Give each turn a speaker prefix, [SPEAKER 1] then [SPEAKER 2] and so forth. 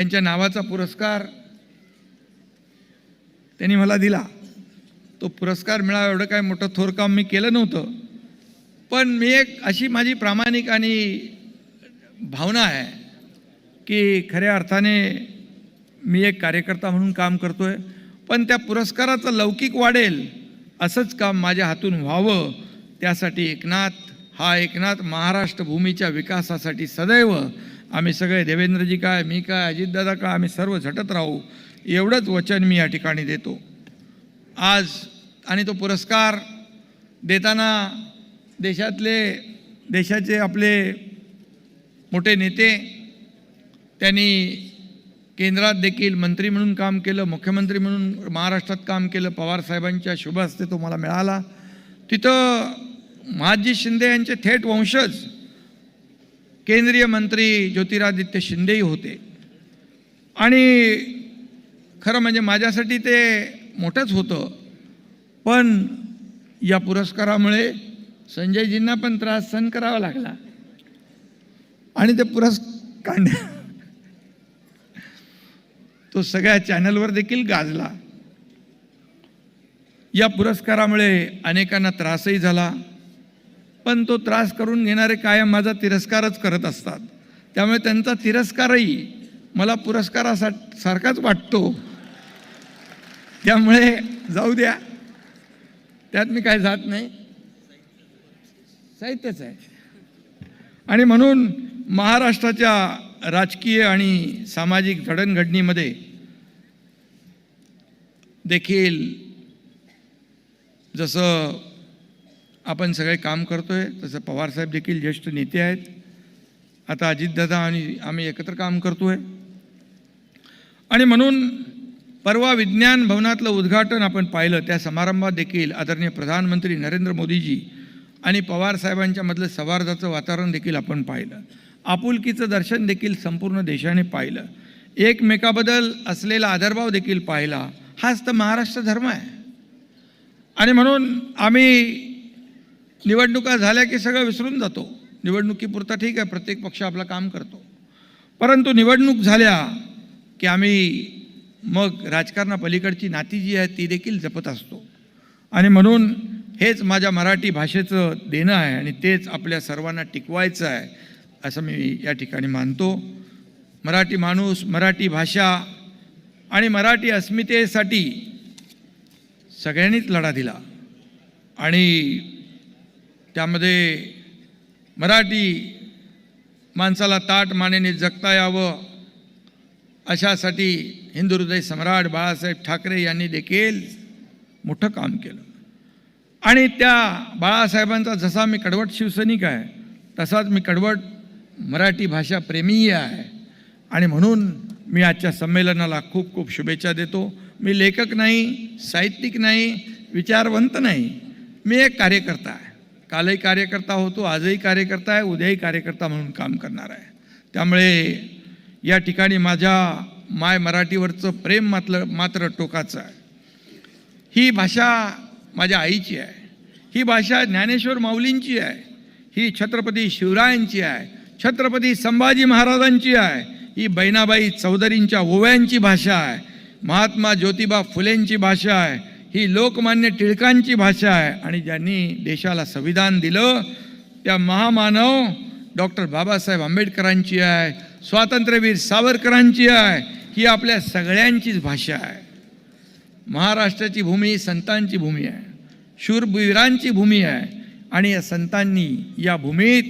[SPEAKER 1] त्यांच्या नावाचा पुरस्कार त्यांनी मला दिला। तो पुरस्कार मिळावा एवढं काय मोठं थोर काम मी केलं नव्हतं, पण मी एक अशी माझी प्रामाणिक आणि भावना आहे की खऱ्या अर्थाने मी एक कार्यकर्ता म्हणून काम करतोय, पण त्या पुरस्काराचं लौकिक वाढेल असंच काम माझ्या हातून व्हावं, त्यासाठी एकनाथ महाराष्ट्र भूमीच्या विकासासाठी सदैव आम्ही सगळे, देवेंद्रजी काय, मी काय, अजितदादा काय, आम्ही सर्व झटत राहू, एवढंच वचन मी या ठिकाणी देतो आज। आणि तो पुरस्कार देताना देशाचे आपले मोठे नेते, त्यांनी केंद्रात देखील मंत्री म्हणून काम केलं, मुख्यमंत्री म्हणून महाराष्ट्रात काम केलं, पवार साहेबांच्या शुभ हस्ते तो मला मिळाला। तिथं महादजी शिंदे यांचे थेट वंशज केंद्रीय मंत्री ज्योतिरादित्य शिंदेही होते, आणि खरं म्हणजे माझ्यासाठी ते मोठंच होतं। पण या पुरस्कारामुळे संजयजींना पण त्रास सहन करावा लागला, आणि ते पुरस्कार तो सगळ्या चॅनलवर देखील गाजला। या पुरस्कारामुळे अनेकांना त्रासही झाला, पण तो त्रास करून घेणारे कायम माझा तिरस्कारच करत असतात, त्यामुळे त्यांचा तिरस्कारही मला पुरस्कारासारखाच वाटतो। त्यामुळे जाऊ द्या, त्यात मी काय जात नाही, साहित्यच आहे। आणि म्हणून महाराष्ट्राच्या राजकीय आणि सामाजिक जडणघडणीमध्ये देखील जसं आपण सगळे काम करतोय, तसं पवारसाहेब देखील ज्येष्ठ नेते आहेत। आता अजितदादा आणि आम्ही एकत्र काम करतोय, आणि म्हणून परवा विज्ञान भवनातलं उद्घाटन आपण पाहिलं, त्या समारंभात देखील आदरणीय प्रधानमंत्री नरेंद्र मोदीजी आणि पवार साहेबांच्या मधलं सौहार्दाचं वातावरण देखील आपण पाहिलं, आपुलकीचं दर्शन देखील संपूर्ण देशाने पाहिलं, एकमेकाबद्दल असलेला आदरभाव देखील पाहिला। हाच तर महाराष्ट्र धर्म आहे। आणि म्हणून आम्ही निवडणुका झाल्या की सगळं विसरून जातो, निवडणुकीपुरता ठीक आहे, प्रत्येक पक्ष आपलं काम करतो, परंतु निवडणूक झाल्या की आम्ही मग राजकारणापलीकडची नाती जी आहे ती देखील जपत असतो। आणि म्हणून हेच माझ्या मराठी भाषेचं देणं आहे, आणि तेच आपल्या सर्वांना टिकवायचं आहे असं मी या ठिकाणी मानतो। मराठी माणूस, मराठी भाषा आणि मराठी अस्मितेसाठी सगळ्यांनीच लढा दिला, आणि त्यामध्ये मराठी माणसाला ताट मानेने जगता यावं अशासाठी हिंदू हृदय सम्राट बाळासाहेब ठाकरे यांनी देखील मोठं काम केलं। आणि त्या बाळासाहेबांचा जसा मी कडवट शिवसैनिक आहे, तसाच मी कडवट मराठी भाषा प्रेमीही आहे, आणि म्हणून मी आजच्या संमेलनाला खूप खूप शुभेच्छा देतो। मी लेखक नाही, साहित्यिक नाही, विचारवंत नाही, मी एक कार्यकर्ता आहे। कालही कार्यकर्ता होतो, आजही कार्यकर्ता आहे, उद्याही कार्यकर्ता म्हणून काम करणार आहे। त्यामुळे या ठिकाणी माझ्या माय मराठीवरचं प्रेम मात्र टोकाचं आहे। ही भाषा माझ्या आईची आहे, ही भाषा ज्ञानेश्वर माऊलींची आहे, ही छत्रपती शिवरायांची आहे, छत्रपती संभाजी महाराजांची आहे, ही बहिणाबाई चौधरींच्या ओव्यांची भाषा आहे, महात्मा ज्योतिबा फुलेंची भाषा आहे, ही लोकमान्य टिळकांची भाषा आहे, आणि ज्यांनी देशाला संविधान दिलं त्या महामानव डॉक्टर बाबासाहेब आंबेडकरांची आहे, स्वातंत्र्यवीर सावरकरांची आहे, ही आपल्या सगळ्यांचीच भाषा आहे। महाराष्ट्राची भूमी संतांची भूमी आहे, शूरवीरांची भूमी आहे, आणि या संतांनी या भूमीत